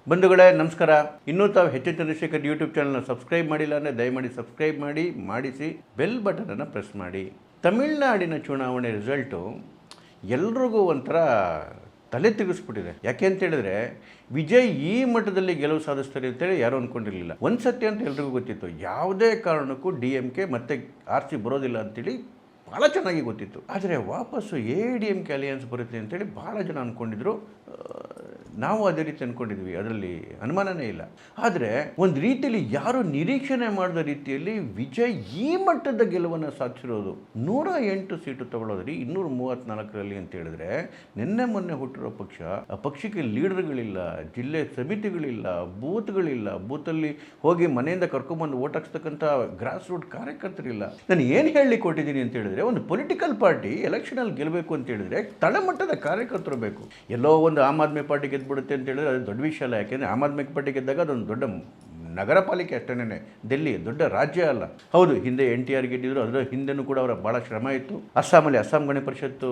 ಬಂಧುಗಳೇ ನಮಸ್ಕಾರ. ಇನ್ನೂ ತಾವು ಎಚ್ ಚಂದ್ರಶೇಖರ್ ಯೂಟ್ಯೂಬ್ ಚಾನಲ್ನ ಸಬ್ಸ್ಕ್ರೈಬ್ ಮಾಡಿಲ್ಲ ಅಂದರೆ ದಯಮಾಡಿ ಸಬ್ಸ್ಕ್ರೈಬ್ ಮಾಡಿಸಿ ಬೆಲ್ ಬಟನನ್ನು ಪ್ರೆಸ್ ಮಾಡಿ. ತಮಿಳುನಾಡಿನ ಚುನಾವಣೆ ರಿಸಲ್ಟು ಎಲ್ರಿಗೂ ಒಂಥರ ತಲೆ ತಿರುಗಿಸ್ಬಿಟ್ಟಿದೆ. ಯಾಕೆ ಅಂತ ಹೇಳಿದ್ರೆ ವಿಜಯ್ ಈ ಮಟ್ಟದಲ್ಲಿ ಗೆಲುವು ಸಾಧಿಸ್ತಾರೆ ಅಂತೇಳಿ ಯಾರೂ ಅಂದ್ಕೊಂಡಿರಲಿಲ್ಲ. ಒಂದು ಸತ್ಯ ಅಂತ ಎಲ್ರಿಗೂ ಗೊತ್ತಿತ್ತು, ಯಾವುದೇ ಕಾರಣಕ್ಕೂ DMK ಮತ್ತೆ ಆರ್ಸಿ ಬರೋದಿಲ್ಲ ಅಂತೇಳಿ ಭಾಳ ಚೆನ್ನಾಗಿ ಗೊತ್ತಿತ್ತು. ಆದರೆ ವಾಪಸ್ಸು ADMK ಅಲಿಯನ್ಸ್ ಬರುತ್ತೆ ಅಂತೇಳಿ ಭಾಳ ಜನ ಅಂದ್ಕೊಂಡಿದ್ರು. ನಾವು ಅದೇ ರೀತಿ ಅಂದ್ಕೊಂಡಿದ್ವಿ, ಅದರಲ್ಲಿ ಅನುಮಾನನೇ ಇಲ್ಲ. ಆದರೆ ಒಂದು ರೀತಿಯಲ್ಲಿ ಯಾರು ನಿರೀಕ್ಷಣೆ ಮಾಡಿದ ರೀತಿಯಲ್ಲಿ ವಿಜಯ್ ಈ ಮಟ್ಟದ ಗೆಲುವನ್ನು ಸಾಧಿಸಿರೋದು. 108 ಸೀಟು ತಗೊಳ್ಳೋದ್ರಿ 234ರಲ್ಲಿ ಅಂತ ಹೇಳಿದ್ರೆ, ನಿನ್ನೆ ಮೊನ್ನೆ ಹುಟ್ಟಿರೋ ಪಕ್ಷ, ಆ ಪಕ್ಷಕ್ಕೆ ಲೀಡರ್ಗಳಿಲ್ಲ, ಜಿಲ್ಲೆ ಸಮಿತಿಗಳಿಲ್ಲ, ಬೂತ್ಗಳಿಲ್ಲ, ಬೂತಲ್ಲಿ ಹೋಗಿ ಮನೆಯಿಂದ ಕರ್ಕೊಂಬಂದು ಓಟ್ ಹಾಕ್ಸ್ತಕ್ಕಂಥ ಗ್ರಾಸ್ ರೂಟ್ ಕಾರ್ಯಕರ್ತರಿಲ್ಲ. ನಾನು ಏನು ಹೇಳಲಿಕ್ಕೆ ಕೊಟ್ಟಿದ್ದೀನಿ ಅಂತ ಹೇಳಿದ್ರೆ, ಒಂದು ಪೊಲಿಟಿಕಲ್ ಪಾರ್ಟಿ ಎಲೆಕ್ಷನಲ್ಲಿ ಗೆಲ್ಲಬೇಕು ಅಂತ ಹೇಳಿದ್ರೆ ತಳಮಟ್ಟದ ಕಾರ್ಯಕರ್ತರು ಬೇಕು. ಎಲ್ಲೋ ಒಂದು ಆಮ್ ಆದ್ಮಿ ಪಾರ್ಟಿ ಗೆದ್ಬಿಡುತ್ತೆ ಅಂತ ಹೇಳಿದ್ರೆ ಅದು ದೊಡ್ಡ ವಿಷಯ ಅಲ್ಲ. ಯಾಕೆಂದರೆ ಆಮ್ ಆದ್ಮಿ ಪಾರ್ಟಿ ಗೆದ್ದಾಗ ಅದೊಂದು ದೊಡ್ಡ ನಗರ ಪಾಲಿಕೆ ಅಷ್ಟೇನೆ, ಡೆಲ್ಲಿ ದೊಡ್ಡ ರಾಜ್ಯ ಅಲ್ಲ. ಹೌದು, ಹಿಂದೆ NTR ಗೆದ್ದಿದ್ರು, ಅದರ ಹಿಂದೆನೂ ಕೂಡ ಅವರ ಭಾಳ ಶ್ರಮ ಇತ್ತು. ಅಸ್ಸಾಂ ಗಣ ಪರಿಷತ್ತು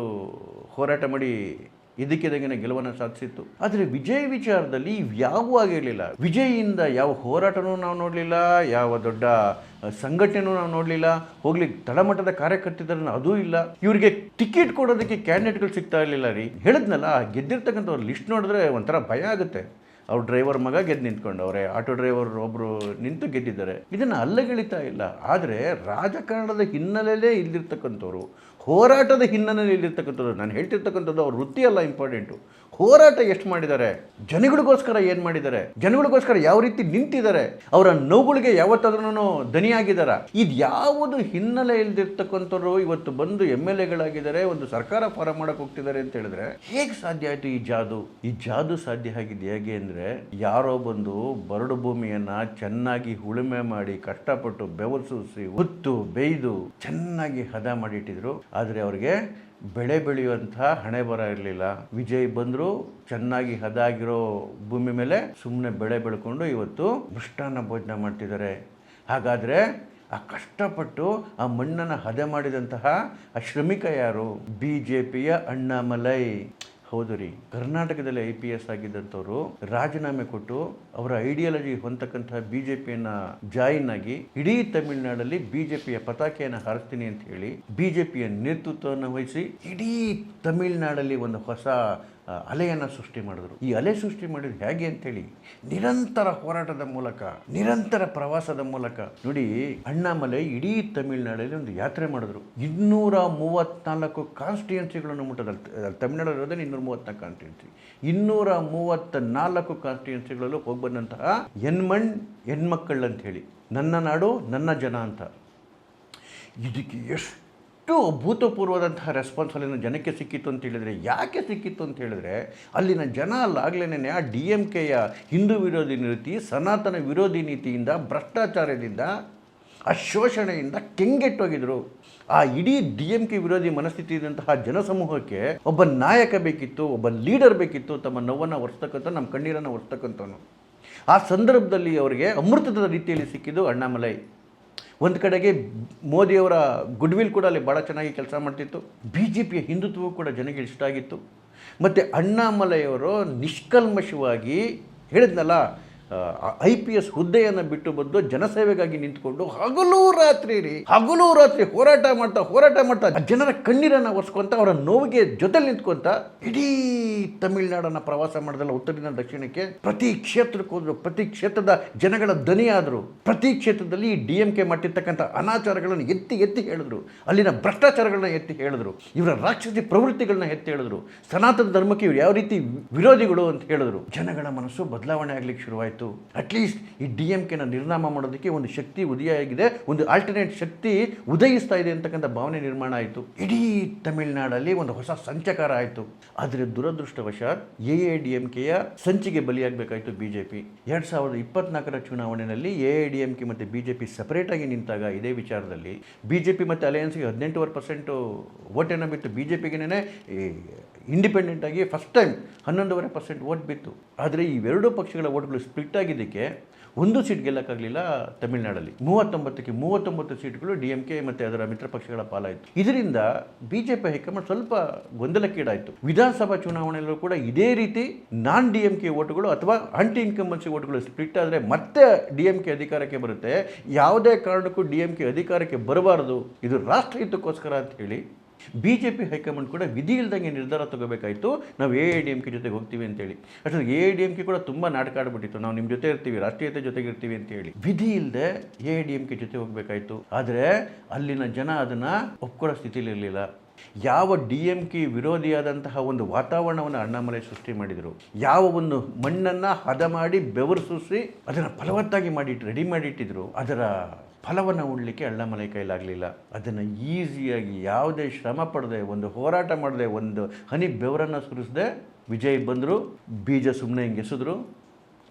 ಹೋರಾಟ ಮಾಡಿ ಇದಕ್ಕಿದಂಗೆ ಗೆಲುವನ್ನು ಸಾಧಿಸಿತ್ತು. ಆದರೆ ವಿಜಯ್ ವಿಚಾರದಲ್ಲಿ ಯಾವೂ ಆಗಿರಲಿಲ್ಲ. ವಿಜಯಿಂದ ಯಾವ ಹೋರಾಟನೂ ನಾವು ನೋಡಲಿಲ್ಲ, ಯಾವ ದೊಡ್ಡ ಸಂಘಟನೆನೂ ನಾವು ನೋಡಲಿಲ್ಲ. ಹೋಗ್ಲಿಕ್ಕೆ ತಳಮಟ್ಟದ ಕಾರ್ಯಕರ್ತರನ್ನ ಅದೂ ಇಲ್ಲ. ಇವರಿಗೆ ಟಿಕೆಟ್ ಕೊಡೋದಕ್ಕೆ ಕ್ಯಾಂಡಿಡೇಟ್ಗಳು ಸಿಗ್ತಾ ಇರಲಿಲ್ಲ ರೀ. ಹೇಳಿದ್ನಲ್ಲ, ಗೆದ್ದಿರ್ತಕ್ಕಂಥವ್ರು ಲಿಸ್ಟ್ ನೋಡಿದ್ರೆ ಒಂಥರ ಭಯ ಆಗುತ್ತೆ. ಅವ್ರ ಡ್ರೈವರ್ ಮಗ ಗೆದ್ದು ನಿಂತ್ಕೊಂಡವ್ರೆ, ಆಟೋ ಡ್ರೈವರ್ ಒಬ್ಬರು ನಿಂತು ಗೆದ್ದಿದ್ದಾರೆ. ಇದನ್ನು ಅಲ್ಲಗಳಿತಾ ಇಲ್ಲ. ಆದರೆ ರಾಜಕಾರಣದ ಹಿನ್ನೆಲೆಯಲ್ಲೇ ಇಲ್ಲಿರ್ತಕ್ಕಂಥವ್ರು, ಹೋರಾಟದ ಹಿನ್ನೆಲೆಯಲ್ಲಿ ಇಲ್ಲಿರ್ತಕ್ಕಂಥದ್ದು, ನಾನು ಹೇಳ್ತಿರ್ತಕ್ಕಂಥದ್ದು ಅವ್ರ ವೃತ್ತಿ ಅಲ್ಲ ಇಂಪಾರ್ಟೆಂಟು. ಹೋರಾಟ ಎಷ್ಟು ಮಾಡಿದ್ದಾರೆ, ಜನಗಳಿಗೋಸ್ಕರ ಏನು ಮಾಡಿದ್ದಾರೆ, ಜನಗಳಿಗೋಸ್ಕರ ಯಾವ ರೀತಿ ನಿಂತಿದ್ದಾರೆ, ಅವರ ನೋವುಗಳಿಗೆ ಯಾವತ್ತಾದ್ರೂ ದನಿಯಾಗಿದ್ದಾರೆ. ಇದು ಯಾವುದು ಹಿನ್ನೆಲೆ ಇಲ್ದಿರ್ತಕ್ಕಂಥವ್ರು ಇವತ್ತು ಬಂದು MLAಗಳಾಗಿದ್ದಾರೆ, ಒಂದು ಸರ್ಕಾರ ಫಾರಂ ಮಾಡೋಕೆ ಹೋಗ್ತಿದ್ದಾರೆ ಅಂತ ಹೇಳಿದ್ರೆ ಹೇಗೆ ಸಾಧ್ಯ ಆಯಿತು ಈ ಜಾದು ಸಾಧ್ಯ ಆಗಿದೆ ಹೇಗೆ ಅಂದರೆ, ಯಾರೋ ಬಂದು ಬರಡು ಭೂಮಿಯನ್ನು ಚೆನ್ನಾಗಿ ಉಳುಮೆ ಮಾಡಿ ಕಷ್ಟಪಟ್ಟು ಬೆವರಿಸಿ ಹುತ್ತು ಬೇಯ್ದು ಚೆನ್ನಾಗಿ ಹದ ಮಾಡಿಟ್ಟಿದ್ರು. ಆದರೆ ಅವ್ರಿಗೆ ಬೆಳೆ ಬೆಳೆಯುವಂಥ ಹಣೆ ಬರ ಇರಲಿಲ್ಲ. ವಿಜಯ್ ಬಂದರು, ಚೆನ್ನಾಗಿ ಹದಾಗಿರೋ ಭೂಮಿ ಮೇಲೆ ಸುಮ್ಮನೆ ಬೆಳೆ ಬೆಳ್ಕೊಂಡು ಇವತ್ತು ಮೃಷ್ಟಾನ್ನ ಭೋಜನ ಮಾಡ್ತಿದ್ದಾರೆ. ಹಾಗಾದರೆ ಆ ಕಷ್ಟಪಟ್ಟು ಆ ಮಣ್ಣನ್ನು ಹದ ಮಾಡಿದಂತಹ ಆ ಶ್ರಮಿಕ ಯಾರು? BJPಯ ಅಣ್ಣಾಮಲೈ. ಹೌದು ರೀ, ಕರ್ನಾಟಕದಲ್ಲಿ IPS ಆಗಿದ್ದಂಥವ್ರು ರಾಜೀನಾಮೆ ಕೊಟ್ಟು ಅವರ ಐಡಿಯಾಲಜಿ ಹೊಂದತಕ್ಕಂಥ BJPಯನ್ನು ಜಾಯಿನ್ ಆಗಿ ಇಡೀ ತಮಿಳುನಾಡಲ್ಲಿ BJPಯ ಪತಾಕೆಯನ್ನು ಹಾರಿಸ್ತೀನಿ ಅಂತ ಹೇಳಿ BJPಯ ನೇತೃತ್ವವನ್ನು ವಹಿಸಿ ಇಡೀ ತಮಿಳುನಾಡಲ್ಲಿ ಒಂದು ಹೊಸ ಅಲೆಯನ್ನು ಸೃಷ್ಟಿ ಮಾಡಿದ್ರು. ಈ ಅಲೆ ಸೃಷ್ಟಿ ಮಾಡಿದ್ರು ಹೇಗೆ ಅಂತೇಳಿ ನಿರಂತರ ಹೋರಾಟದ ಮೂಲಕ, ನಿರಂತರ ಪ್ರವಾಸದ ಮೂಲಕ. ನೋಡಿ, ಅಣ್ಣಾಮಲೈ ಇಡೀ ತಮಿಳುನಾಡಲ್ಲಿ ಒಂದು ಯಾತ್ರೆ ಮಾಡಿದ್ರು. 234 ಕಾನ್ಸ್ಟಿಟ್ಯೂನ್ಸಿಗಳನ್ನು ಮುಟ್ಟದಲ್ಲಿ. ತಮಿಳುನಾಡು 234 ಕಾನ್ಸ್ಟಿಟ್ಯೂನ್ಸಿ, 234 ಕಾನ್ಸ್ಟಿಟ್ಯೂನ್ಸಿಗಳಲ್ಲೂ ಹೋಗಿ ಬಂದಂತಹ ಹೆಣ್ಮಕ್ಕಳು ಅಂತ ಹೇಳಿ, ನನ್ನ ನಾಡು ನನ್ನ ಜನ ಅಂತ. ಇದಕ್ಕೆ ಎಷ್ಟು ಅಭೂತಪೂರ್ವದಂತಹ ರೆಸ್ಪಾನ್ಸ್ ಅಲ್ಲಿನ ಜನಕ್ಕೆ ಸಿಕ್ಕಿತ್ತು ಅಂತ ಹೇಳಿದರೆ, ಯಾಕೆ ಸಿಕ್ಕಿತ್ತು ಅಂತ ಹೇಳಿದ್ರೆ, ಅಲ್ಲಿನ ಜನ ಅಲ್ಲಾಗಲೇ ಆ DMKಯ ಹಿಂದೂ ವಿರೋಧಿ ನೀತಿ, ಸನಾತನ ವಿರೋಧಿ ನೀತಿಯಿಂದ, ಭ್ರಷ್ಟಾಚಾರದಿಂದ, ಆ ಶೋಷಣೆಯಿಂದ ಕೆಂಗೆಟ್ಟೋಗಿದ್ರು. ಆ ಇಡೀ DMK ವಿರೋಧಿ ಮನಸ್ಥಿತಿ ಇದ್ದಂತಹ ಜನಸಮೂಹಕ್ಕೆ ಒಬ್ಬ ನಾಯಕ ಬೇಕಿತ್ತು, ಒಬ್ಬ ಲೀಡರ್ ಬೇಕಿತ್ತು, ತಮ್ಮ ನೋವನ್ನು ಒರೆಸ್ತಕ್ಕಂಥ, ನಮ್ಮ ಕಣ್ಣೀರನ್ನು ಒರೆಸ್ತಕ್ಕಂಥವನು. ಆ ಸಂದರ್ಭದಲ್ಲಿ ಅವರಿಗೆ ಅಮೃತದ ರೀತಿಯಲ್ಲಿ ಸಿಕ್ಕಿದ್ದು ಅಣ್ಣಾಮಲೈ. ಒಂದು ಕಡೆಗೆ ಮೋದಿಯವರ ಗುಡ್ವಿಲ್ ಕೂಡ ಅಲ್ಲಿ ಭಾಳ ಚೆನ್ನಾಗಿ ಕೆಲಸ ಮಾಡ್ತಿತ್ತು. BJPಯ ಹಿಂದುತ್ವವು ಕೂಡ ಜನಕ್ಕೆ ಇಷ್ಟ ಆಗಿತ್ತು. ಮತ್ತು ಅಣ್ಣಾಮಲೈಯವರು ನಿಷ್ಕಲ್ಮಶವಾಗಿ ಹೇಳಿದ್ನಲ್ಲ, IPS ಹುದ್ದೆಯನ್ನು ಬಿಟ್ಟು ಬಂದು ಜನಸೇವೆಗಾಗಿ ನಿಂತ್ಕೊಂಡು ಹಗಲು ರಾತ್ರಿ ಹೋರಾಟ ಮಾಡ್ತಾ ಜನರ ಕಣ್ಣೀರನ್ನು ಒರೆಸ್ಕೊಂತ, ಅವರ ನೋವಿಗೆ ಜೊತೆಲಿ ನಿಂತ್ಕೊಂತ ಇಡೀ ತಮಿಳುನಾಡನ್ನು ಪ್ರವಾಸ ಮಾಡಿದಲ್ಲ, ಉತ್ತರದಿಂದ ದಕ್ಷಿಣಕ್ಕೆ ಪ್ರತಿ ಕ್ಷೇತ್ರಕ್ಕೆ ಹೋದ್ರು, ಪ್ರತಿ ಕ್ಷೇತ್ರದ ಜನಗಳ ದನಿಯಾದರು. ಪ್ರತಿ ಕ್ಷೇತ್ರದಲ್ಲಿ DMK ಮಾಡಿರ್ತಕ್ಕಂಥ ಅನಾಚಾರಗಳನ್ನು ಎತ್ತಿ ಹೇಳಿದ್ರು, ಅಲ್ಲಿನ ಭ್ರಷ್ಟಾಚಾರಗಳನ್ನ ಎತ್ತಿ ಹೇಳಿದ್ರು, ಇವರ ರಾಕ್ಷಸಿ ಪ್ರವೃತ್ತಿಗಳನ್ನ ಎತ್ತಿ ಹೇಳಿದ್ರು, ಸನಾತನ ಧರ್ಮಕ್ಕೆ ಇವರು ಯಾವ ರೀತಿ ವಿರೋಧಿಗಳು ಅಂತ ಹೇಳಿದ್ರು. ಜನಗಳ ಮನಸ್ಸು ಬದಲಾವಣೆ ಆಗ್ಲಿಕ್ಕೆ ಶುರುವಾಯಿತು. ಅಟ್ಲೀಸ್ಟ್ ಈ DMKನ ನಿರ್ನಾಮ ಮಾಡೋದಕ್ಕೆ ಒಂದು ಶಕ್ತಿ ಉದಯ ಆಗಿದೆ, ಒಂದು ಆಲ್ಟರ್ನೇಟ್ ಶಕ್ತಿ ಉದಯಿಸ್ತಾ ಇದೆ ಅಂತಕ್ಕಂಥ ಭಾವನೆ ನಿರ್ಮಾಣ ಆಯಿತು. ಇಡೀ ತಮಿಳುನಾಡಲ್ಲಿ ಒಂದು ಹೊಸ ಸಂಚಕಾರ ಆಯಿತು. ಆದರೆ ದುರದೃಷ್ಟವಶಾತ್ AIADMKಯ ಸಂಚಿಗೆ ಬಲಿಯಾಗಬೇಕಾಯಿತು BJP. 2024ರ ಚುನಾವಣೆಯಲ್ಲಿ AIADMK ಮತ್ತು BJP ಸಪರೇಟಾಗಿ ನಿಂತಾಗ ಇದೇ ವಿಚಾರದಲ್ಲಿ BJP ಮತ್ತು ಅಲಯನ್ಸ್ಗೆ 18% ಓಟನ್ನು ಬಿತ್ತು. BJPಗೇನೆ ಇಂಡಿಪೆಂಡೆಂಟಾಗಿ ಫಸ್ಟ್ ಟೈಮ್ 11.5% ಓಟ್ ಬಿತ್ತು. ಆದರೆ ಇವೆರಡೂ ಪಕ್ಷಗಳ ಓಟ್ಗಳು ಸ್ಪ್ಲಿಟ್ ಆಗಿದ್ದಕ್ಕೆ ಒಂದು ಸೀಟ್ ಗೆಲ್ಲಕ್ಕಾಗಲಿಲ್ಲ ತಮಿಳುನಾಡಲ್ಲಿ. 39ಕ್ಕೆ 39 ಸೀಟ್ಗಳು DMK ಮತ್ತು ಅದರ ಮಿತ್ರ ಪಕ್ಷಗಳ ಪಾಲಾಯಿತು. ಇದರಿಂದ BJP ಹೈಕಮಾಂಡ್ ಸ್ವಲ್ಪ ಗೊಂದಲಕ್ಕೀಡಾಯಿತು. ವಿಧಾನಸಭಾ ಚುನಾವಣೆಯಲ್ಲೂ ಕೂಡ ಇದೇ ರೀತಿ ನಾನ್ DMK ಓಟುಗಳು ಅಥವಾ ಆಂಟಿ ಇನ್ಕಂಬನ್ಸಿ ಓಟುಗಳು ಸ್ಪ್ಲಿಟ್ ಆದರೆ ಮತ್ತೆ DMK ಅಧಿಕಾರಕ್ಕೆ ಬರುತ್ತೆ. ಯಾವುದೇ ಕಾರಣಕ್ಕೂ DMK ಅಧಿಕಾರಕ್ಕೆ ಬರಬಾರದು, ಇದು ರಾಷ್ಟ್ರಹಿತಕ್ಕೋಸ್ಕರ ಅಂತ ಹೇಳಿ BJP ಹೈಕಮಾಂಡ್ ಕೂಡ ವಿಧಿ ಇಲ್ದಂಗೆ ನಿರ್ಧಾರ ತಗೋಬೇಕಾಯಿತು. ನಾವು AIADMK ಜೊತೆಗೆ ಹೋಗ್ತೀವಿ ಅಂತೇಳಿ. ಅಷ್ಟೊಂದು AIADMK ಕೂಡ ತುಂಬ ನಾಟಕ ಆಡ್ಬಿಟ್ಟಿತ್ತು, ನಾವು ನಿಮ್ಮ ಜೊತೆ ಇರ್ತೀವಿ, ರಾಷ್ಟ್ರೀಯತೆ ಜೊತೆಗೆ ಇರ್ತೀವಿ ಅಂತೇಳಿ. ವಿಧಿ ಇಲ್ಲದೆ AIADMK ಜೊತೆ ಹೋಗಬೇಕಾಯಿತು. ಆದರೆ ಅಲ್ಲಿನ ಜನ ಅದನ್ನು ಒಪ್ಕೊಳ್ಳೋ ಸ್ಥಿತಿಲಿರಲಿಲ್ಲ. ಯಾವ DMK ವಿರೋಧಿಯಾದಂತಹ ಒಂದು ವಾತಾವರಣವನ್ನು ಅಣ್ಣಾಮಲೈ ಸೃಷ್ಟಿ ಮಾಡಿದರು, ಯಾವ ಒಂದು ಮಣ್ಣನ್ನು ಹದ ಮಾಡಿ ಬೆವರು ಸೂಸಿ ಅದನ್ನು ಫಲವತ್ತಾಗಿ ರೆಡಿ ಮಾಡಿಟ್ಟಿದ್ರು, ಅದರ ಫಲವನ್ನು ಉಣ್ಲಿಕ್ಕೆ ಅಣ್ಣಾಮಲೈ ಕೈಲಾಗಲಿಲ್ಲ. ಅದನ್ನು ಈಸಿಯಾಗಿ ಯಾವುದೇ ಶ್ರಮ ಪಡದೆ, ಒಂದು ಹೋರಾಟ ಮಾಡದೆ, ಒಂದು ಹನಿ ಬೆವರನ್ನು ಸುರಿಸದೆ ವಿಜಯ್ ಬಂದರು. ಬೀಜ ಸುಮ್ಮನೆ ಹಿಂಗೆ ಎಸೆದ್ರು,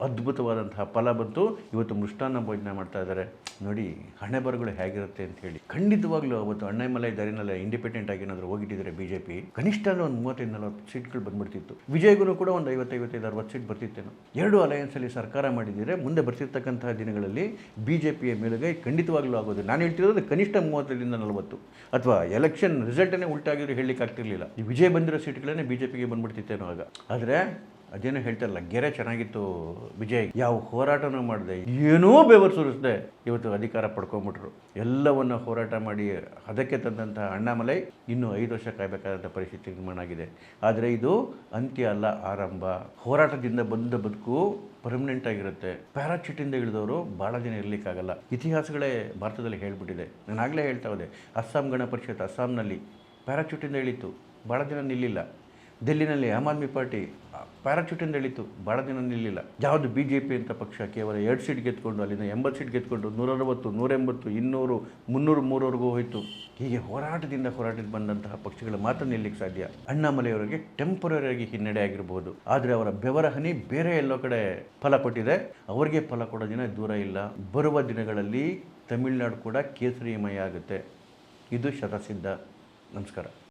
ಅದ್ಭುತವಾದಂತಹ ಫಲ ಬಂತು. ಇವತ್ತು ಮೃಷ್ಟಾನ್ನ ಭೋಜನ ಮಾಡ್ತಾ ಇದ್ದಾರೆ. ನೋಡಿ ಹಣೆ ಬರಗಳು ಹೇಗಿರುತ್ತೆ ಅಂತ ಹೇಳಿ. ಖಂಡಿತವಾಗ್ಲೂ ಅವತ್ತು ಅಣ್ಣಾಮಲೈ ದಾರಿನಲ್ಲೇ ಇಂಡಿಪೆಂಡೆಂಟ್ ಆಗಿ ಏನಾದರೂ ಹೋಗಿಟ್ಟಿದ್ರೆ BJP ಕನಿಷ್ಠ ಒಂದು 35-40 ಸೀಟ್ಗಳು ಬಂದ್ಬಿಡ್ತಿತ್ತು. ವಿಜಯ್ಗೂ ಕೂಡ ಒಂದು 50-60 ಸೀಟ್ ಬರ್ತಿತ್ತೇನೋ. ಎರಡು ಅಲಯನ್ಸಲ್ಲಿ ಸರ್ಕಾರ ಮಾಡಿದರೆ ಮುಂದೆ ಬರ್ತಿರ್ತಕ್ಕಂತಹ ದಿನಗಳಲ್ಲಿ BJPಯ ಮೇಲುಗೈ ಖಂಡಿತವಾಗ್ಲೂ ಆಗೋದು. ನಾನು ಹೇಳ್ತಿರೋದು ಕನಿಷ್ಠ 30-40 ಅಥವಾ ಎಲೆಕ್ಷನ್ ರಿಸಲ್ಟನ್ನೇ ಉಲ್ಟಾಗಿದ್ರು ಹೇಳಲಿಕ್ಕೆ ಆಗ್ತಿರ್ಲಿಲ್ಲ. ಈ ವಿಜಯ್ ಬಂದಿರೋ ಸೀಟ್ಗಳನ್ನೇ BJPಗೆ ಬಂದ್ಬಿಡ್ತಿತ್ತೇನೋ ಆಗ. ಆದರೆ ಅದೇನೋ ಹೇಳ್ತಾರಲ್ಲ, ಗೆರೆ ಚೆನ್ನಾಗಿತ್ತು ವಿಜಯ್, ಯಾವ ಹೋರಾಟನೂ ಮಾಡಿದೆ, ಏನೂ ಬೆವರು ಸುರಿಸದೆ ಇವತ್ತು ಅಧಿಕಾರ ಪಡ್ಕೊಂಬಿಟ್ರು. ಎಲ್ಲವನ್ನು ಹೋರಾಟ ಮಾಡಿ ಅದಕ್ಕೆ ತಂದಂತಹ ಅಣ್ಣಾಮಲೈ ಇನ್ನೂ 5 ವರ್ಷ ಕಾಯಬೇಕಾದಂಥ ಪರಿಸ್ಥಿತಿ ನಿರ್ಮಾಣ ಆಗಿದೆ. ಆದರೆ ಇದು ಅಂತ್ಯ ಅಲ್ಲ, ಆರಂಭ. ಹೋರಾಟದಿಂದ ಬಂದ ಬದುಕು ಪರ್ಮನೆಂಟ್ ಆಗಿರುತ್ತೆ. ಪ್ಯಾರಾಚೂಟಿಂದ ಇಳಿದವರು ಭಾಳ ದಿನ ಇರಲಿಕ್ಕಾಗಲ್ಲ. ಇತಿಹಾಸಗಳೇ ಭಾರತದಲ್ಲಿ ಹೇಳ್ಬಿಟ್ಟಿದೆ. ನಾನು ಆಗಲೇ ಹೇಳ್ತಾ ಹೋದೆ, ಅಸ್ಸಾಂ ಗಣ ಪರಿಷತ್ ಅಸ್ಸಾಂನಲ್ಲಿ ಪ್ಯಾರಾಚೂಟಿಂದ ಇಳಿತು, ಭಾಳ ದಿನ ನಿಲ್ಲಿಲ್ಲ. ಡೆಲ್ಲಿನಲ್ಲಿ ಆಮ್ ಆದ್ಮಿ ಪಾರ್ಟಿ ಪ್ಯಾರಾಚೂಟಿಂದ ಇಳಿತು, ಭಾಳ ದಿನ ನಿಲ್ಲಿಲ್ಲ. ಯಾವುದು BJP ಅಂತ ಪಕ್ಷ ಕೇವಲ 2 ಸೀಟ್ ಗೆದ್ಕೊಂಡು ಅಲ್ಲಿಂದ 80 ಸೀಟ್ ಗೆದ್ಕೊಂಡು 160, 180, 200, 300, 300ವರೆಗೂ ಹೋಯಿತು. ಹೀಗೆ ಹೋರಾಟದಿಂದ ಬಂದಂತಹ ಪಕ್ಷಗಳು ಮಾತ್ರ ನಿಲ್ಲಿಕ್ಕೆ ಸಾಧ್ಯ. ಅಣ್ಣಾಮಲೈಯವರಿಗೆ ಟೆಂಪರರಿಯಾಗಿ ಹಿನ್ನಡೆ ಆಗಿರ್ಬೋದು, ಆದರೆ ಅವರ ಬೆವರ ಹನಿ ಬೇರೆ ಎಲ್ಲೋ ಕಡೆ ಫಲ ಕೊಟ್ಟಿದೆ. ಅವರಿಗೆ ಫಲ ಕೊಡೋ ದಿನ ದೂರ ಇಲ್ಲ. ಬರುವ ದಿನಗಳಲ್ಲಿ ತಮಿಳುನಾಡು ಕೂಡ ಕೇಸರಿಮಯ ಆಗುತ್ತೆ. ಇದು ಶತಸಿದ್ಧ. ನಮಸ್ಕಾರ.